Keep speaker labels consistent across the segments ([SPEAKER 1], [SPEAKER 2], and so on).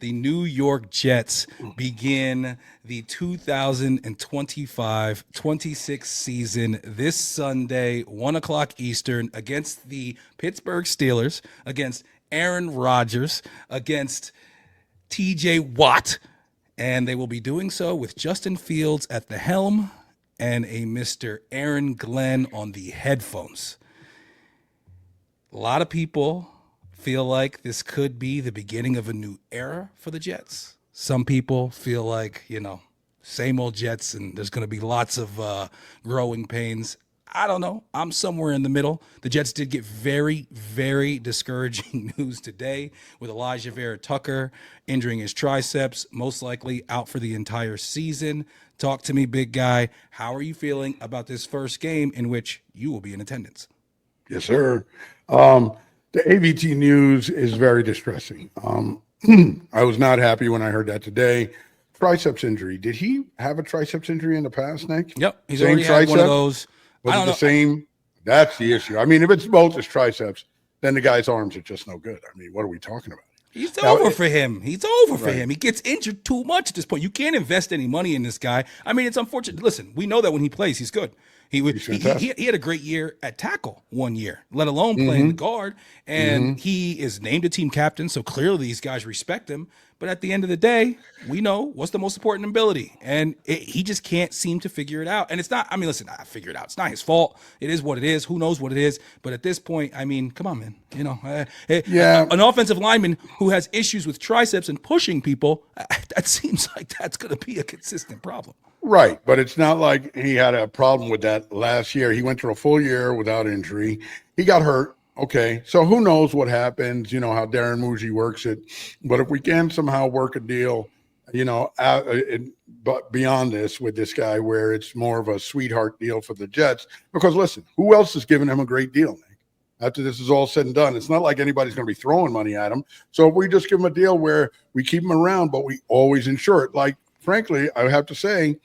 [SPEAKER 1] the New York Jets begin the 2025-26 season this Sunday, 1 o'clock Eastern, against the Pittsburgh Steelers, against Aaron Rodgers, against TJ Watt, and they will be doing so with Justin Fields at the helm and a Mr. Aaron Glenn on the headphones. A lot of people feel like this could be the beginning of a new era for the Jets. Some people feel like, same old Jets, and there's going to be lots of growing pains. I don't know. I'm somewhere in the middle. The Jets did get very, very discouraging news today with Elijah Vera Tucker injuring his triceps, most likely out for the entire season. Talk to me, big guy. How are you feeling about this first game in which you will be in attendance?
[SPEAKER 2] Yes, sir. The AVT news is very distressing. I was not happy when I heard that today. Triceps injury. Did he have a triceps injury in the past, Nick?
[SPEAKER 1] Yep. He's already had one of those.
[SPEAKER 2] Was it the same? That's the issue. I mean, if it's both his triceps, then the guy's arms are just no good. I mean, what are we talking about?
[SPEAKER 1] He's over for him. He's over for him. He gets injured too much at this point. You can't invest any money in this guy. I mean, it's unfortunate. Listen, we know that when he plays, he's good. He had a great year at tackle 1 year, let alone playing the guard. And he is named a team captain, so clearly these guys respect him. But at the end of the day, we know what's the most important ability. And he just can't seem to figure it out. And it's not, listen, I figured it out. It's not his fault. It is what it is. Who knows what it is? But at this point, come on, man. An offensive lineman who has issues with triceps and pushing people, that seems like that's going to be a consistent problem.
[SPEAKER 2] Right, but it's not like he had a problem with that last year. He went through a full year without injury. He got hurt. Okay, so who knows what happens, how Darren Muji works it. But if we can somehow work a deal, but beyond this with this guy where it's more of a sweetheart deal for the Jets, because listen, who else is giving him a great deal, Nick? After this is all said and done, it's not like anybody's going to be throwing money at him. So if we just give him a deal where we keep him around, but we always insure it, like, frankly, I have to say,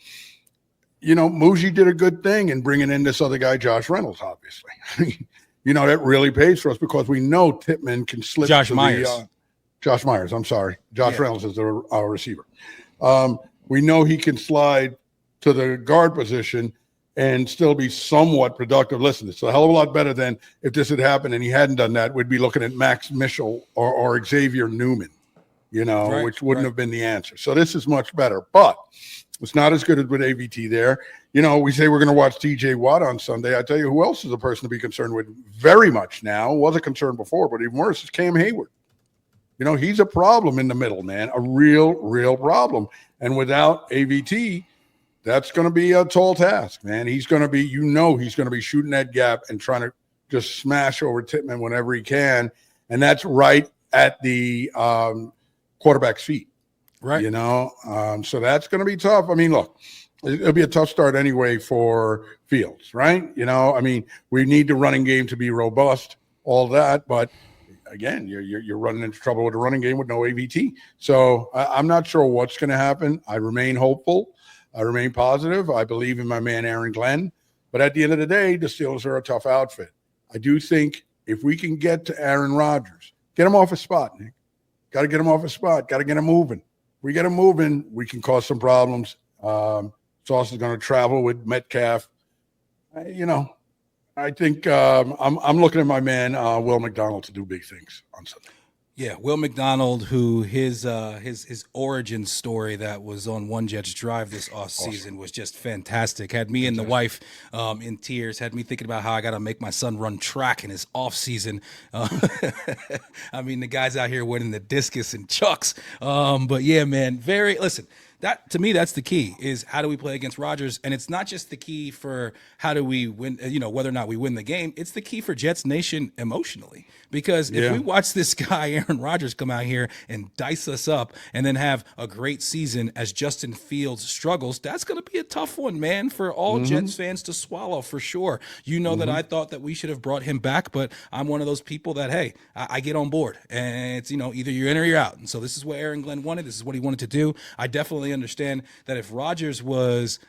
[SPEAKER 2] Muji did a good thing in bringing in this other guy, Josh Reynolds, obviously. That really pays for us because we know Tippmann can slip.
[SPEAKER 1] Josh Myers,
[SPEAKER 2] I'm sorry. Josh Reynolds is our receiver. We know he can slide to the guard position and still be somewhat productive. Listen, it's a hell of a lot better than if this had happened and he hadn't done that. We'd be looking at Max Mitchell or Xavier Newman. Which wouldn't have been the answer. So this is much better, but it's not as good as with AVT there. We say we're going to watch TJ Watt on Sunday. I tell you who else is a person to be concerned with very much now. Was a concern before, but even worse is Cam Hayward. He's a problem in the middle, man, a real problem. And without AVT, that's going to be a tall task, man. He's going to be, he's going to be shooting that gap and trying to just smash over Tippmann whenever he can. And that's right at the quarterback's feet,
[SPEAKER 1] right?
[SPEAKER 2] So that's going to be tough. Look, it'll be a tough start anyway for Fields, right? We need the running game to be robust, all that, but again, you're running into trouble with the running game with no AVT. So I'm not sure what's going to happen. I remain hopeful. I remain positive. I believe in my man Aaron Glenn, but at the end of the day, the Steelers are a tough outfit. I do think if we can get to Aaron Rodgers, get him off his spot, Nick. Got to get him off his spot. Got to get him moving. If we get him moving, we can cause some problems. Sauce is going to travel with Metcalf. I think I'm looking at my man Will McDonald to do big things on Sunday.
[SPEAKER 1] Yeah, Will McDonald, who his origin story that was on One Jets Drive this offseason was just fantastic. Had me and the wife in tears, had me thinking about how I got to make my son run track in his offseason. The guy's out here winning the discus and chucks. But yeah, man, listen, that to me, that's the key is how do we play against Rodgers? And it's not just the key for how do we win, whether or not we win the game. It's the key for Jets Nation emotionally. Because if we watch this guy, Aaron Rodgers, come out here and dice us up and then have a great season as Justin Fields struggles, that's going to be a tough one, man, for all Jets fans to swallow for sure. That I thought that we should have brought him back, but I'm one of those people that, hey, I get on board. And it's, either you're in or you're out. And so this is what Aaron Glenn wanted. This is what he wanted to do. I definitely understand that if Rodgers was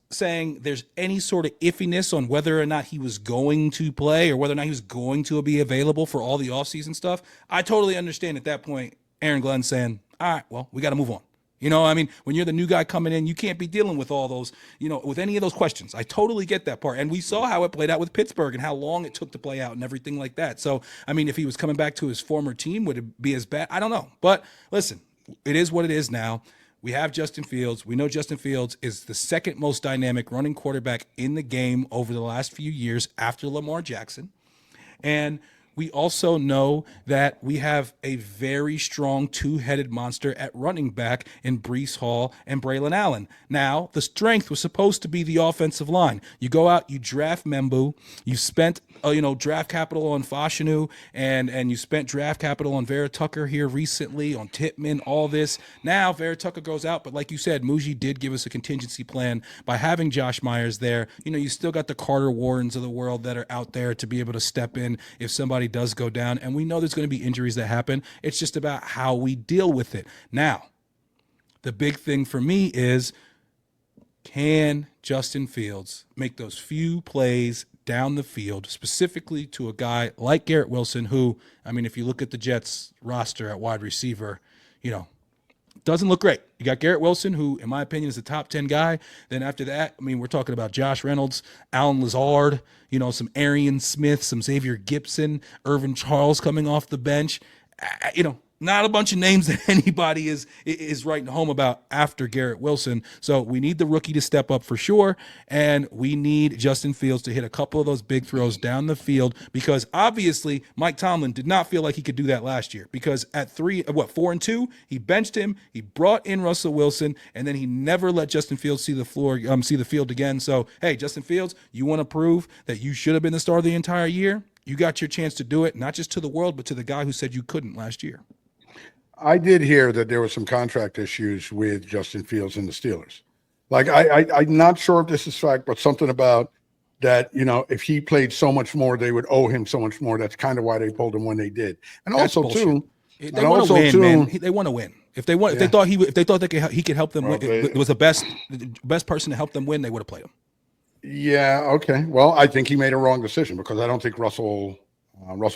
[SPEAKER 1] saying there's any sort of iffiness on whether or not he was going to play or whether or not he was going to be available for all the offseason stuff, I totally understand at that point Aaron Glenn saying, all right, well, we got to move on. You know, I mean, when you're the new guy coming in, you can't be dealing with all those, you know, with any of those questions. I totally get that part. And we saw how it played out with Pittsburgh and how long it took to play out and everything like that. So, I mean, if he was coming back to his former team, would it be as bad? I don't know. But listen, it is what it is now. We have Justin Fields. We know Justin Fields is the second most dynamic running quarterback in the game over the last few years after Lamar Jackson. And we also know that we have a very strong two-headed monster at running back in Breece Hall and Braylon Allen. Now, the strength was supposed to be the offensive line. You go out, you draft Membu, you spent draft capital on Fashanu, and you spent draft capital on Vera Tucker here recently, on Tippmann, all this. Now, Vera Tucker goes out, but like you said, Muji did give us a contingency plan by having Josh Myers there. You know, you still got the Carter Warrens of the world that are out there to be able to step in if somebody does go down, and we know there's going to be injuries that happen. It's just about how we deal with it. Now, the big thing for me is, can Justin Fields make those few plays down the field, specifically to a guy like Garrett Wilson, who, I mean, if you look at the Jets roster at wide receiver, you know, doesn't look great. You got Garrett Wilson, who, in my opinion, is a top 10 guy. Then after that, I mean, we're talking about Josh Reynolds, Alan Lazard, you know, some Arian Smith, some Xavier Gibson, Irvin Charles coming off the bench. You know, not a bunch of names that anybody is writing home about after Garrett Wilson. So we need the rookie to step up for sure, and we need Justin Fields to hit a couple of those big throws down the field, because obviously Mike Tomlin did not feel like he could do that last year, because at 4-2, he benched him, he brought in Russell Wilson, and then he never let Justin Fields see the field again. So, hey, Justin Fields, you want to prove that you should have been the star the entire year? You got your chance to do it, not just to the world, but to the guy who said you couldn't last year.
[SPEAKER 2] I did hear that there were some contract issues with Justin Fields and the Steelers. Like, I'm not sure if this is fact, but something about that, you know, if he played so much more, they would owe him so much more. That's kind of why they pulled him when they did. And
[SPEAKER 1] That's
[SPEAKER 2] also,
[SPEAKER 1] bullshit.
[SPEAKER 2] too,
[SPEAKER 1] They want to win, man. They want to win. If they thought he could help them win, it was the best person to help them win, they would have played him.
[SPEAKER 2] Yeah, okay. Well, I think he made a wrong decision, because I don't think Russell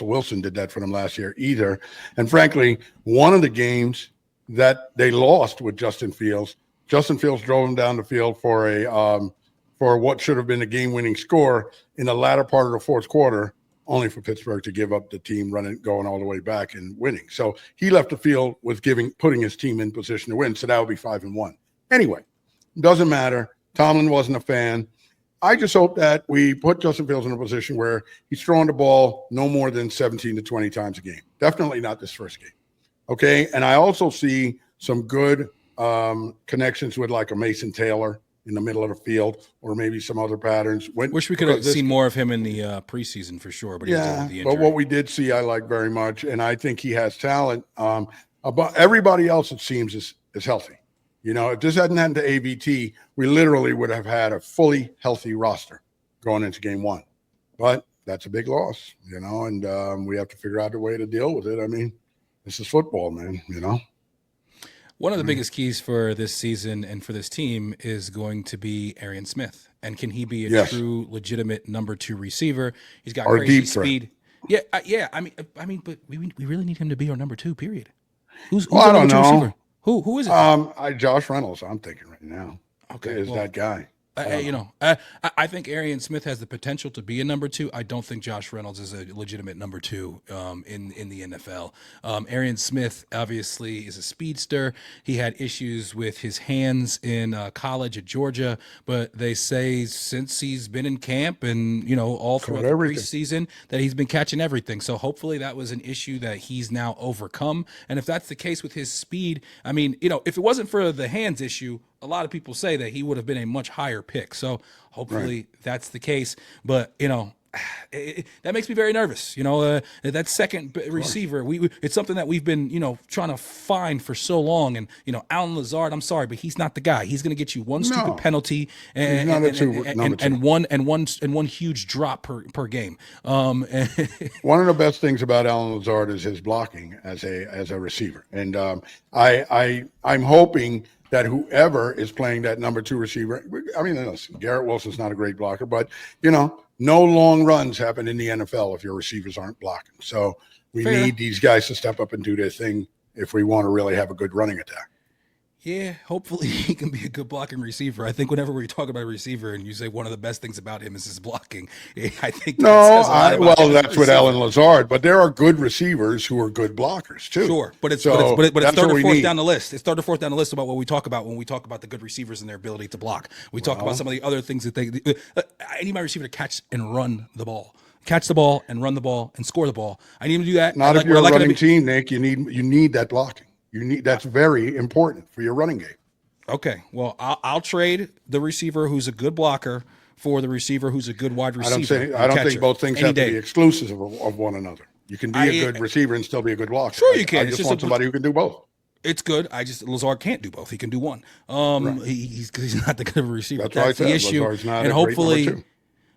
[SPEAKER 2] Wilson did that for them last year either. And frankly, one of the games that they lost with Justin Fields drove him down the field for what should have been a game-winning score in the latter part of the fourth quarter, only for Pittsburgh to give up the team going all the way back and winning. So he left the field with putting his team in position to win. So that would be 5-1. Anyway, doesn't matter. Tomlin wasn't a fan. I just hope that we put Justin Fields in a position where he's throwing the ball no more than 17 to 20 times a game. Definitely not this first game. Okay. And I also see some good connections with like a Mason Taylor in the middle of the field, or maybe some other patterns.
[SPEAKER 1] Wish we could have seen more of him in the preseason for sure. But
[SPEAKER 2] yeah, but what we did see, I like very much. And I think he has talent. But everybody else, it seems, is healthy. You know, if this hadn't happened to AVT, we literally would have had a fully healthy roster going into game one. But that's a big loss, you know, and we have to figure out a way to deal with it. I mean, this is football, man, you know.
[SPEAKER 1] One of the biggest keys for this season and for this team is going to be Arian Smith. And can he be a true, legitimate number 2 receiver? He's got crazy speed. Yeah. I mean, but we really need him to be our number 2, period. Who's
[SPEAKER 2] I don't know. Receiver?
[SPEAKER 1] Who is it?
[SPEAKER 2] Josh Reynolds, I'm thinking right now.
[SPEAKER 1] Okay.
[SPEAKER 2] Is that guy.
[SPEAKER 1] I think Arian Smith has the potential to be a number 2. I don't think Josh Reynolds is a legitimate number 2 in the NFL. Arian Smith obviously is a speedster. He had issues with his hands in college at Georgia, but they say since he's been in camp and, you know, all throughout the preseason that he's been catching everything. So hopefully that was an issue that he's now overcome. And if that's the case with his speed, I mean, you know, if it wasn't for the hands issue, a lot of people say that he would have been a much higher pick. So hopefully that's the case. But, you know, that makes me very nervous. You know, that second receiver, it's something that we've been, you know, trying to find for so long. And, you know, Alan Lazard, I'm sorry, but he's not the guy. He's going to get you one stupid penalty and one huge drop per game. One
[SPEAKER 2] of the best things about Alan Lazard is his blocking as a receiver. And I'm hoping that whoever is playing that number 2 receiver, I mean, listen, Garrett Wilson's not a great blocker, but, you know, no long runs happen in the NFL if your receivers aren't blocking. So we need these guys to step up and do their thing if we want to really have a good running attack.
[SPEAKER 1] Yeah, hopefully he can be a good blocking receiver. I think whenever we talk about a receiver and you say one of the best things about him is his blocking, I think that
[SPEAKER 2] No,
[SPEAKER 1] says a lot about him as a
[SPEAKER 2] that's with
[SPEAKER 1] receiver.
[SPEAKER 2] Alan Lazard, but there are good receivers who are good blockers too.
[SPEAKER 1] Sure, but it's
[SPEAKER 2] So
[SPEAKER 1] but it's
[SPEAKER 2] that's
[SPEAKER 1] third
[SPEAKER 2] what
[SPEAKER 1] or
[SPEAKER 2] we
[SPEAKER 1] fourth
[SPEAKER 2] need.
[SPEAKER 1] down the list. It's third or fourth down the list about what we talk about when we talk about the good receivers and their ability to block. We talk about some of the other things that I need my receiver to catch and run the ball. Catch the ball and run the ball and score the ball. I need him to do that.
[SPEAKER 2] Not if you're a running team, Nick. You need that blocking. That's very important for your running game.
[SPEAKER 1] Okay, well, I'll trade the receiver who's a good blocker for the receiver who's a good wide receiver.
[SPEAKER 2] I don't think both things have to be exclusive of one another. You can be a good receiver and still be a good blocker.
[SPEAKER 1] Sure, you can.
[SPEAKER 2] I just want somebody who can do both.
[SPEAKER 1] It's good. Lazard can't do both. He can do one.
[SPEAKER 2] Right.
[SPEAKER 1] He's not the good of a receiver.
[SPEAKER 2] That's
[SPEAKER 1] the issue.
[SPEAKER 2] Lazard's not
[SPEAKER 1] and
[SPEAKER 2] a great number two.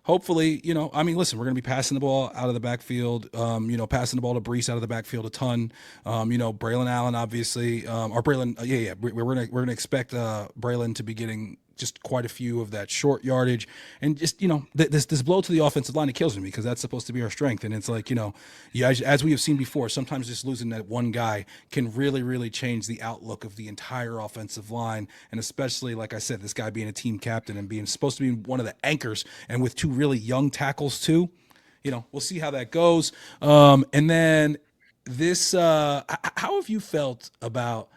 [SPEAKER 1] Hopefully, listen, we're going to be passing the ball out of the backfield, passing the ball to Brees out of the backfield a ton. Braylon Allen, obviously, or Braylon, we're going to expect Braylon to be getting just quite a few of that short yardage, and just this blow to the offensive line, it kills me because that's supposed to be our strength, and it's like as we have seen before, sometimes just losing that one guy can really, really change the outlook of the entire offensive line, and especially like I said, this guy being a team captain and being supposed to be one of the anchors, and with two really young tackles too, we'll see how that goes. And then this, how have you felt about?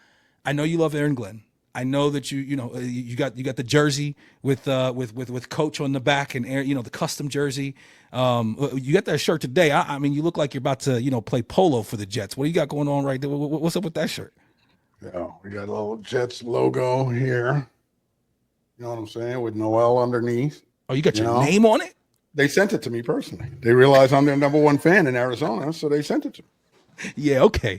[SPEAKER 1] I know you love Aaron Glenn. I know that you got the jersey with Coach on the back and the custom jersey. You got that shirt today. I mean, you look like you're about to play polo for the Jets. What do you got going on right there? What's up with that shirt?
[SPEAKER 2] Yeah, we got a little Jets logo here. You know what I'm saying? With Noel underneath.
[SPEAKER 1] Oh, you got your name on it?
[SPEAKER 2] They sent it to me personally. They realize I'm their number one fan in Arizona, so they sent it to me.
[SPEAKER 1] Yeah. Okay.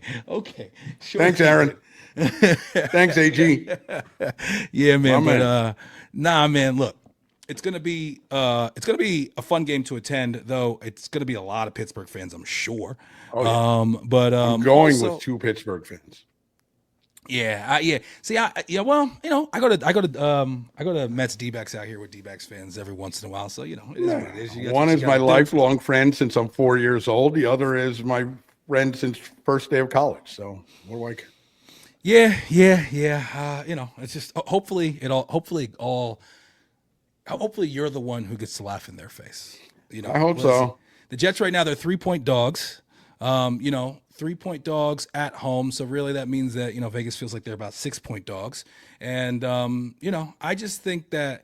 [SPEAKER 1] Sure.
[SPEAKER 2] Thanks, Aaron. Thanks, AG.
[SPEAKER 1] Yeah, man. But man, look, it's gonna be a fun game to attend, though it's gonna be a lot of Pittsburgh fans, I'm sure.
[SPEAKER 2] Oh, yeah.
[SPEAKER 1] But
[SPEAKER 2] I'm going with two Pittsburgh fans.
[SPEAKER 1] Yeah, yeah. See, I go to Mets D-backs out here with D-backs fans every once in a while. So it is what it is.
[SPEAKER 2] One is my lifelong friend since I'm 4 years old. The other is my friend since first day of college. So what do I care?
[SPEAKER 1] Yeah. It's just hopefully you're the one who gets to laugh in their face.
[SPEAKER 2] I hope so.
[SPEAKER 1] The Jets right now, they're 3-point dogs. 3-point dogs at home. So really that means that, Vegas feels like they're about 6-point dogs. And, I just think that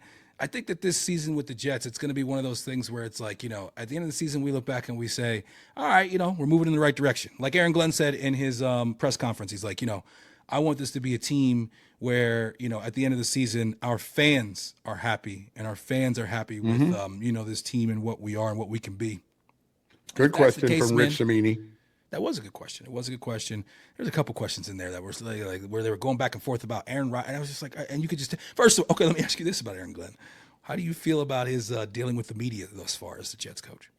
[SPEAKER 1] this season with the Jets, it's going to be one of those things where it's like, at the end of the season, we look back and we say, all right, we're moving in the right direction. Like Aaron Glenn said in his press conference, he's like, I want this to be a team where, at the end of the season, our fans are happy and our fans are happy with, this team and what we are and what we can be.
[SPEAKER 2] Good question from Rich Samini.
[SPEAKER 1] That was a good question. It was a good question. There's a couple questions in there that were like where they were going back and forth about Aaron Rodgers. And I was just like, and you could just first, okay, let me ask you this about Aaron Glenn. How do you feel about his dealing with the media thus far as the Jets coach?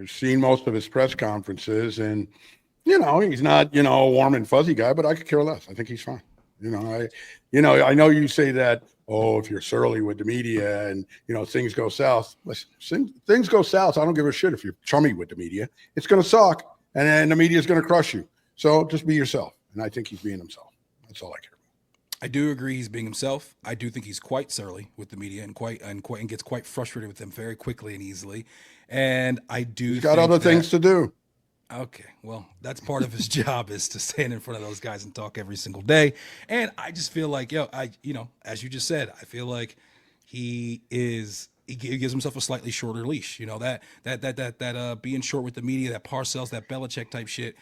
[SPEAKER 2] I've seen most of his press conferences, and he's not a warm and fuzzy guy, but I could care less. I think he's fine. I know you say that. Oh, if you're surly with the media and, things go south. Listen, things go south. I don't give a shit if you're chummy with the media. It's going to suck, and then the media is going to crush you. So just be yourself. And I think he's being himself. That's all I care about.
[SPEAKER 1] I do agree he's being himself. I do think he's quite surly with the media and gets quite frustrated with them very quickly and easily. And I do
[SPEAKER 2] He's got other things to do.
[SPEAKER 1] Okay, well, that's part of his job is to stand in front of those guys and talk every single day. And I just feel like, as you just said, I feel like he gives himself a slightly shorter leash. That being short with the media, that Parcells, that Belichick type shit.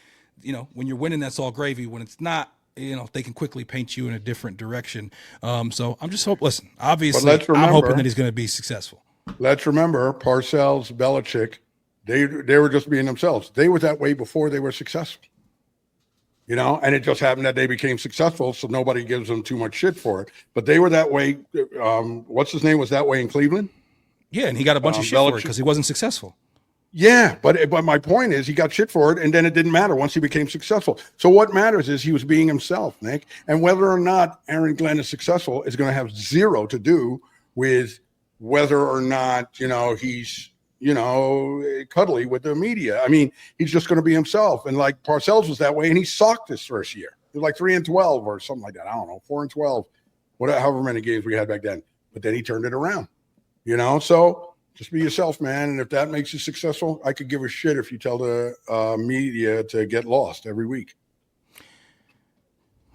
[SPEAKER 1] When you're winning, that's all gravy. When it's not, they can quickly paint you in a different direction. So I'm just Listen, obviously, I'm hoping that he's going to be successful.
[SPEAKER 2] Let's remember Parcells, Belichick. They were just being themselves. They were that way before they were successful. And it just happened that they became successful, so nobody gives them too much shit for it. But they were that way. What's his name was that way in Cleveland?
[SPEAKER 1] Yeah, and he got a bunch of shit for it because he wasn't successful.
[SPEAKER 2] Yeah, but my point is he got shit for it, and then it didn't matter once he became successful. So what matters is he was being himself, Nick. And whether or not Aaron Glenn is successful is going to have zero to do with whether or not, he's cuddly with the media. I mean, he's just going to be himself. And like Parcells was that way, and he sucked his first year. He was like 3-12 or something like that. I don't know, 4-12, whatever, however many games we had back then. But then he turned it around. So just be yourself, man. And if that makes you successful, I could give a shit if you tell the media to get lost every week.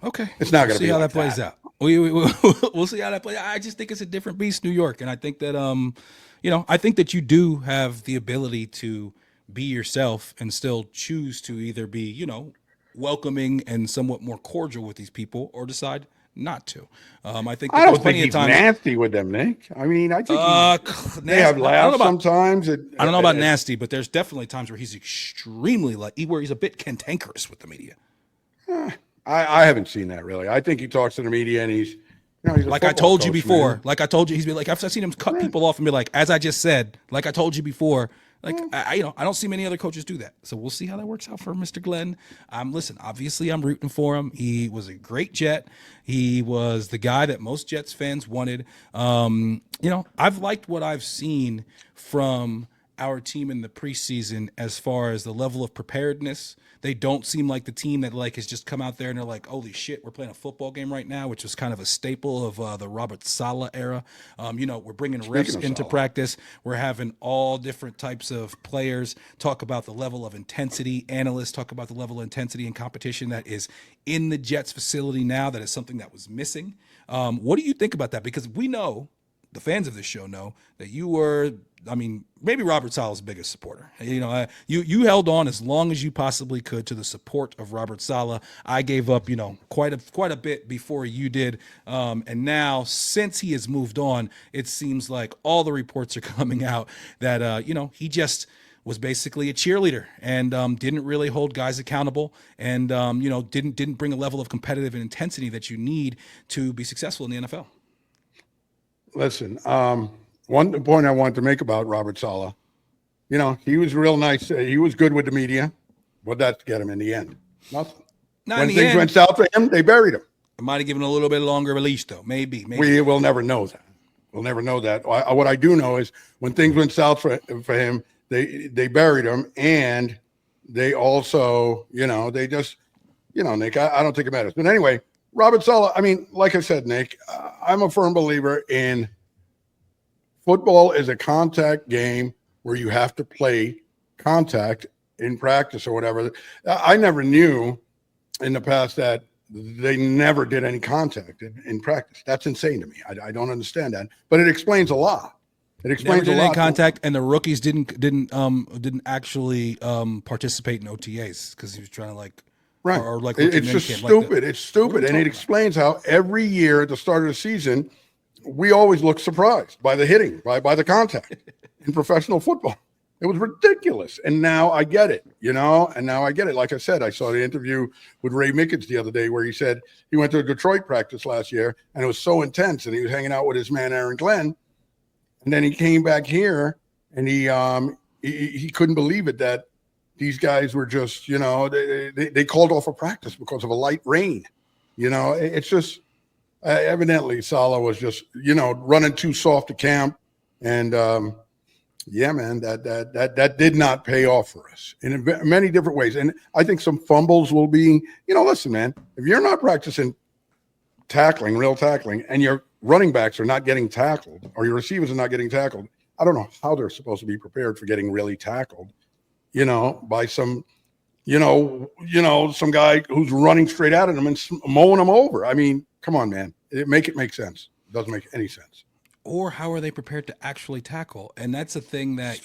[SPEAKER 1] Okay,
[SPEAKER 2] it's not going to
[SPEAKER 1] see
[SPEAKER 2] be
[SPEAKER 1] how
[SPEAKER 2] like
[SPEAKER 1] that plays out. We'll see how that plays. I just think it's a different beast, New York, and I think that I think that you do have the ability to be yourself and still choose to either be welcoming and somewhat more cordial with these people, or decide not to. I think that
[SPEAKER 2] I
[SPEAKER 1] there's
[SPEAKER 2] don't think
[SPEAKER 1] plenty of
[SPEAKER 2] he's
[SPEAKER 1] times.
[SPEAKER 2] nasty with them, Nick. I mean, I think they have
[SPEAKER 1] I don't know
[SPEAKER 2] laughs
[SPEAKER 1] about
[SPEAKER 2] sometimes.
[SPEAKER 1] I don't know about nasty, but there's definitely times where he's extremely where he's a bit cantankerous with the media.
[SPEAKER 2] I haven't seen that really. I think he talks to the media and he's a
[SPEAKER 1] like I told you
[SPEAKER 2] coach,
[SPEAKER 1] before.
[SPEAKER 2] man.
[SPEAKER 1] Like I told you, he's been like, I've seen him cut people off and be like, as I just said, like I told you before. Like I don't see many other coaches do that. So we'll see how that works out for Mr. Glenn. Listen, obviously I'm rooting for him. He was a great Jet. He was the guy that most Jets fans wanted. I've liked what I've seen from our team in the preseason as far as the level of preparedness. They don't seem like the team that has just come out there and they're like, holy shit, we're playing a football game right now, which was kind of a staple of the Robert Saleh era. We're bringing refs into practice. We're having all different types of players talk about the level of intensity. Analysts talk about the level of intensity and competition that is in the Jets facility now. That is something that was missing. What do you think about that? Because we know, the fans of this show know, that you were, maybe Robert Saleh's biggest supporter. You held on as long as you possibly could to the support of Robert Saleh. I gave up, quite a bit before you did. And now, since he has moved on, it seems like all the reports are coming out that, he just was basically a cheerleader and didn't really hold guys accountable and, didn't bring a level of competitive intensity that you need to be successful in the NFL.
[SPEAKER 2] Listen, one point I wanted to make about Robert Saleh, he was real nice. He was good with the media. What that get him in the end? Nothing. When things went south for him, they buried him.
[SPEAKER 1] I might have given a little bit longer of a leash, though. Maybe.
[SPEAKER 2] We will never know that. We'll never know that. What I do know is when things went south for him, they buried him, and they also, they just, Nick, I don't think it matters. But anyway, Robert Saleh, like I said, Nick, I'm a firm believer in football is a contact game where you have to play contact in practice or whatever. I never knew in the past that they never did any contact in practice. That's insane to me. I don't understand that, but it explains a lot. It explains
[SPEAKER 1] never did
[SPEAKER 2] a lot.
[SPEAKER 1] Any contact, and the rookies didn't actually participate in OTAs because he was trying to
[SPEAKER 2] Right.
[SPEAKER 1] Or
[SPEAKER 2] it's just stupid. It's stupid. And it explains how every year at the start of the season, we always look surprised by the hitting, by the contact in professional football. It was ridiculous. And now I get it, and now I get it. Like I said, I saw the interview with Ray Mickens the other day where he said he went to a Detroit practice last year and it was so intense and he was hanging out with his man, Aaron Glenn. And then he came back here and he couldn't believe it that these guys were just, they called off a practice because of a light rain. It's just evidently Saleh was just, running too soft to camp. And yeah, man, that did not pay off for us in many different ways. And I think some fumbles will be, listen, man, if you're not practicing tackling, real tackling, and your running backs are not getting tackled or your receivers are not getting tackled, I don't know how they're supposed to be prepared for getting really tackled. By some, some guy who's running straight at him and mowing him over. Come on, man. It make sense. It doesn't make any sense.
[SPEAKER 1] Or how are they prepared to actually tackle? And that's a thing that,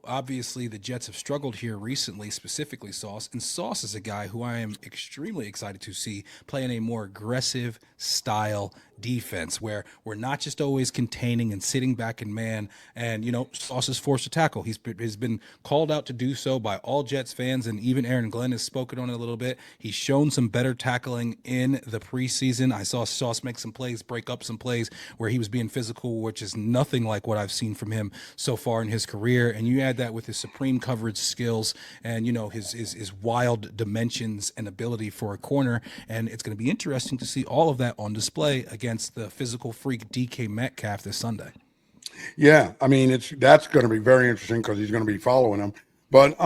[SPEAKER 1] obviously the Jets have struggled here recently, specifically Sauce. And Sauce is a guy who I am extremely excited to see play in a more aggressive style defense where we're not just always containing and sitting back in man. And, Sauce is forced to tackle. He's been called out to do so by all Jets fans, and even Aaron Glenn has spoken on it a little bit. He's shown some better tackling in the preseason. I saw Sauce make some plays, break up some plays where he was being physical, which is nothing like what I've seen from him so far in his career. And you add that with his supreme coverage skills and, his wild dimensions and ability for a corner. And it's going to be interesting to see all of that on display against the physical freak DK Metcalf this Sunday.
[SPEAKER 2] Yeah, I mean that's going to be very interesting because he's going to be following him. But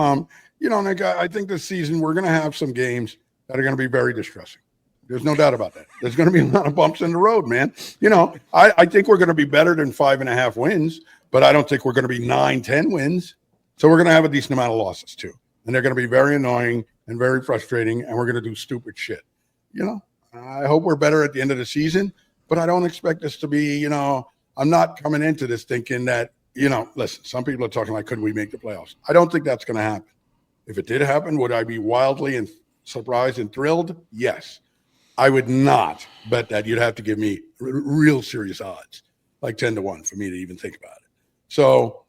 [SPEAKER 2] Nick, I think this season we're going to have some games that are going to be very distressing. There's no doubt about that. There's going to be a lot of bumps in the road, man. I think we're going to be better than 5.5 wins, but I don't think we're going to be 9, 10 wins. So we're going to have a decent amount of losses too, and they're going to be very annoying and very frustrating, and we're going to do stupid shit. I hope we're better at the end of the season, but I don't expect this to be. I'm not coming into this thinking that, listen, some people are talking like, could we make the playoffs? I don't think that's going to happen. If it did happen, would I be wildly and surprised and thrilled? Yes. I would not bet that. You'd have to give me real serious odds, like 10-1 for me to even think about it. So,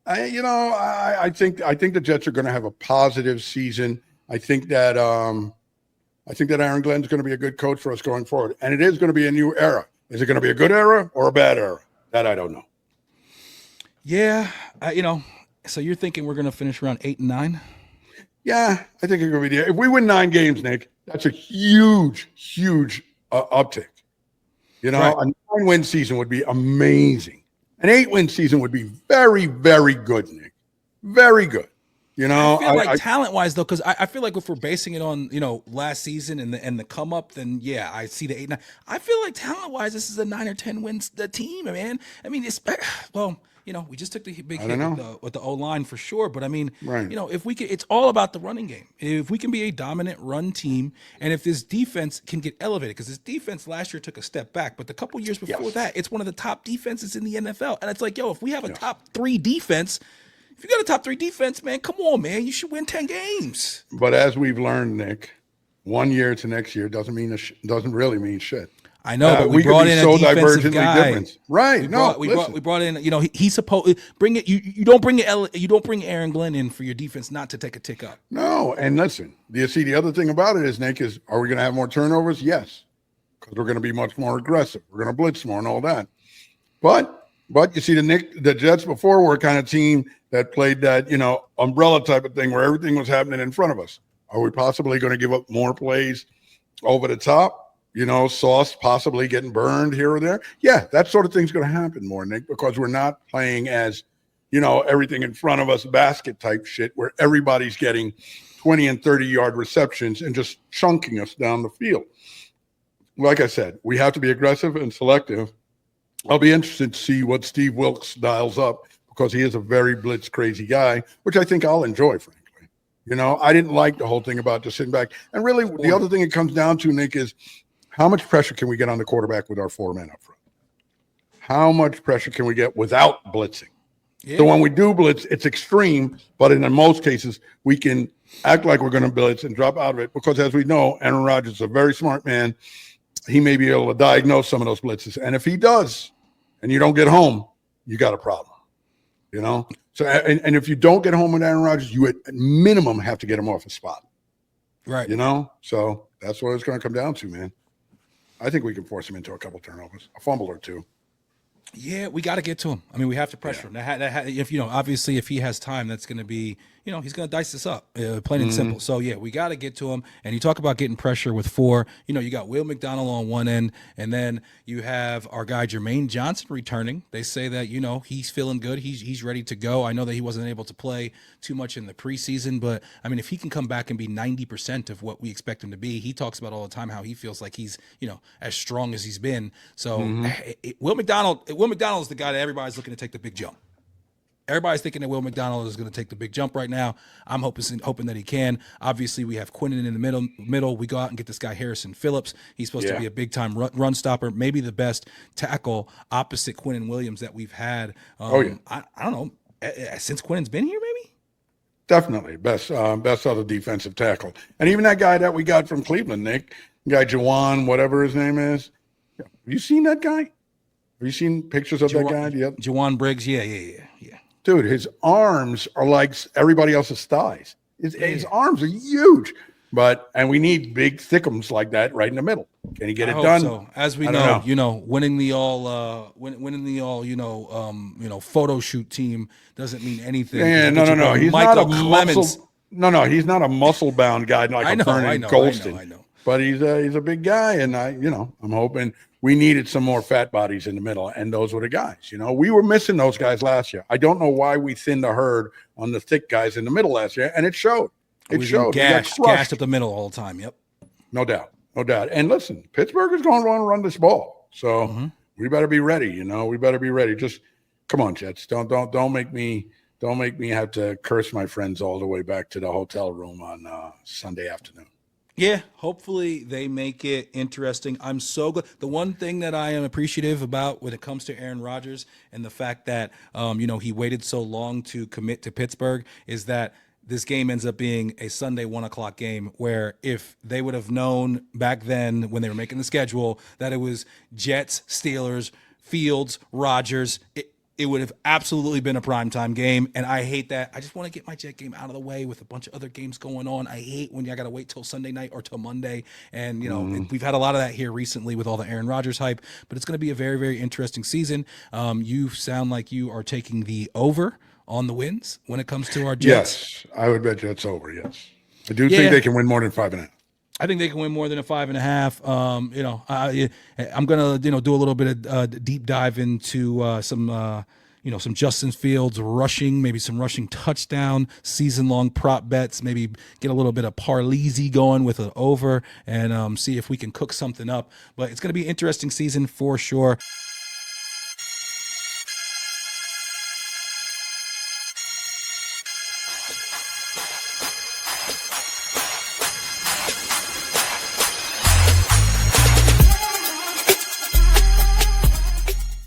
[SPEAKER 2] I think the Jets are going to have a positive season. I think that Aaron Glenn's going to be a good coach for us going forward, and it is going to be a new era. Is it going to be a good era or a bad era? That I don't know.
[SPEAKER 1] Yeah, so you're thinking we're going to finish around 8 and 9?
[SPEAKER 2] Yeah, I think it's going to be. If we win 9 games, Nick, that's a huge uptick.
[SPEAKER 1] Right.
[SPEAKER 2] A 9-win season would be amazing. An 8-win season would be very, very good, Nick. Very good.
[SPEAKER 1] I feel like talent-wise, though, because I feel like if we're basing it on last season and the come up, then yeah, I see the 8-9. I feel like talent-wise, this is a 9 or 10 wins the team, man. I mean, we just took the big hit with the O-line for sure, but I mean,
[SPEAKER 2] right.
[SPEAKER 1] If we can, it's all about the running game. If we can be a dominant run team, and if this defense can get elevated, because this defense last year took a step back, but the couple years before that, it's one of the top defenses in the NFL, and it's like, if we have a top 3 defense. If you got a top 3 defense, man, come on, man. You should win 10 games.
[SPEAKER 2] But as we've learned, Nick, 1 year to next year doesn't really mean shit.
[SPEAKER 1] I know, but we brought in a defensive guy.
[SPEAKER 2] Different. Right?
[SPEAKER 1] We brought in. He's supposed bring it. You don't bring it. You don't bring Aaron Glenn in for your defense not to take a tick up.
[SPEAKER 2] No, and listen, you see, the other thing about it is, Nick, are we going to have more turnovers? Yes, because we're going to be much more aggressive. We're going to blitz more and all that. But you see, the Jets before were a kind of team that played that, umbrella type of thing where everything was happening in front of us. Are we possibly going to give up more plays over the top? Sauce possibly getting burned here or there. Yeah, that sort of thing's going to happen more, Nick, because we're not playing as, everything in front of us basket type shit where everybody's getting 20 and 30-yard receptions and just chunking us down the field. Like I said, we have to be aggressive and selective. I'll be interested to see what Steve Wilkes dials up because he is a very blitz crazy guy, which I think I'll enjoy, frankly. I didn't like the whole thing about just sitting back. And really, the other thing it comes down to, Nick, is how much pressure can we get on the quarterback with our 4 men up front? How much pressure can we get without blitzing? Yeah. So when we do blitz, it's extreme, but in most cases, we can act like we're going to blitz and drop out of it because, as we know, Aaron Rodgers is a very smart man. He may be able to diagnose some of those blitzes. And if he does, and you don't get home, you got a problem. So, and if you don't get home with Aaron Rodgers, you at minimum have to get him off the spot.
[SPEAKER 1] Right.
[SPEAKER 2] So that's what it's going to come down to, man. I think we can force him into a couple turnovers, a fumble or 2.
[SPEAKER 1] Yeah, we got to get to him. I mean, we have to pressure him. If obviously, if he has time, that's going to be, he's going to dice this up, plain and simple. So yeah, we got to get to him. And you talk about getting pressure with 4. You got Will McDonald on one end, and then you have our guy Jermaine Johnson returning. They say that he's feeling good. He's ready to go. I know that he wasn't able to play too much in the preseason, but I mean, if he can come back and be 90% of what we expect him to be, he talks about all the time how he feels like he's as strong as he's been. So Will McDonald is the guy that everybody's looking to take the big jump. Everybody's thinking that Will McDonald is going to take the big jump right now. I'm hoping that he can. Obviously, we have Quinnen in the middle. We go out and get this guy Harrison Phillips. He's supposed to be a big-time run stopper, maybe the best tackle opposite Quinnen Williams that we've had. I don't know, since Quinnen's been here, maybe?
[SPEAKER 2] Definitely. Best other defensive tackle. And even that guy that we got from Cleveland, Nick, guy Jawan, whatever his name is. Have you seen that guy? Have you seen pictures of that guy? Yep.
[SPEAKER 1] Jawan Briggs, yeah.
[SPEAKER 2] Dude, his arms are like everybody else's thighs. His arms are huge. And we need big thickums like that right in the middle. Can he get it done?
[SPEAKER 1] So. As we know, winning the all photo shoot team doesn't mean anything.
[SPEAKER 2] Yeah, no. He's Michael Clemens. He's not a muscle bound guy like a Vernon Golston.
[SPEAKER 1] I know.
[SPEAKER 2] But he's a big guy, and I'm hoping we needed some more fat bodies in the middle, and those were the guys. You know, we were missing those guys last year. I don't know why we thinned the herd on the thick guys in the middle last year, and it showed. It showed.
[SPEAKER 1] Gashed up the middle all the time. Yep.
[SPEAKER 2] No doubt. No doubt. And listen, Pittsburgh is going to want to run this ball. So we better be ready. You know, we better be ready. Just come on, Jets. Don't make me have to curse my friends all the way back to the hotel room on Sunday afternoon.
[SPEAKER 1] Yeah, hopefully they make it interesting. I'm so good. The one thing that I am appreciative about when it comes to Aaron Rodgers and the fact that he waited so long to commit to Pittsburgh is that this game ends up being a Sunday 1:00 game, where if they would have known back then when they were making the schedule that it was Jets, Steelers, Fields, Rodgers, it would have absolutely been a primetime game. And I hate that. I just want to get my Jet game out of the way with a bunch of other games going on. I hate when I got to wait till Sunday night or till Monday. And, we've had a lot of that here recently with all the Aaron Rodgers hype, but it's going to be a very, very interesting season. You sound like you are taking the over on the wins when it comes to our Jets.
[SPEAKER 2] Yes, I would bet Jets over. Yes. I do think they can win more than 5.5.
[SPEAKER 1] I think they can win more than a 5.5. I'm gonna do a little bit of deep dive into some Justin Fields rushing, maybe some rushing touchdown, season-long prop bets, maybe get a little bit of Parleezy going with an over, and see if we can cook something up. But it's going to be an interesting season for sure.